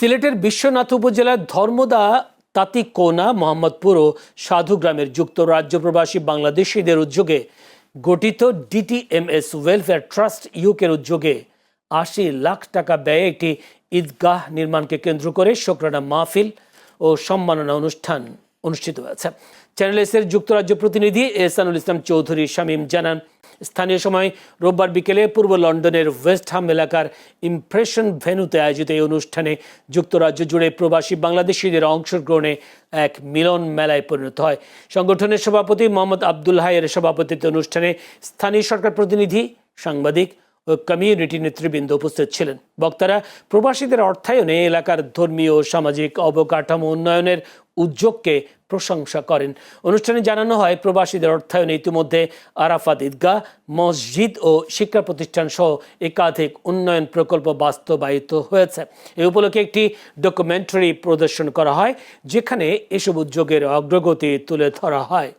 সিলেটের বিশ্বনাথ উপজেলার ধর্মদা তাতিকোনা মোহাম্মদপুর ও সাধুগ্রামের যুক্তরাজ্য প্রবাসী বাংলাদেশিদের উদ্যোগে গঠিত ডিটিএমএস ওয়েলফেয়ার ট্রাস্ট ইউকের উদ্যোগে ৮০ লাখ টাকা ব্যয়ে একটি ঈদগাহ নির্মাণকে কেন্দ্র করে শুকরানা মাহফিল ও সম্মাননা অনুষ্ঠান অনুষ্ঠিত হয়েছে। চ্যানেল এসের যুক্তরাজ্য প্রতিনিধি এহসানুল ইসলাম চৌধুরী শামীম জানান, স্থানীয় সময় রোববার বিকেলে পূর্ব লন্ডনের ওয়েস্টহাম এলাকার ইমপ্রেশন ভেন্যুতে আয়োজিত এই অনুষ্ঠানে যুক্তরাজ্য জুড়ে প্রবাসী বাংলাদেশিদের অংশগ্রহণে এক মিলন মেলায় পরিণত হয়। সংগঠনের সভাপতি মোহাম্মদ আব্দুল হাইয়ের সভাপতিত্বে অনুষ্ঠানে স্থানীয় সরকার প্রতিনিধি, সাংবাদিক ও কমিউনিটি নেতৃবৃন্দ উপস্থিত ছিলেন। বক্তারা প্রবাসীদের অর্থায়নে এলাকার ধর্মীয় ও সামাজিক অবকাঠামো উন্নয়নের উদ্যোগকে প্রশংসা করেন। অনুষ্ঠানে জানানো হয়, প্রবাসীদের অর্থায়নে ইতিমধ্যে আরাফাত ঈদগাহ, মসজিদ ও শিক্ষা প্রতিষ্ঠান সহ একাধিক উন্নয়ন প্রকল্প বাস্তবায়িত হয়েছে। এই উপলক্ষে একটি ডকুমেন্টারি প্রদর্শন করা হয়, যেখানে এসব উদ্যোগের অগ্রগতি তুলে ধরা হয়।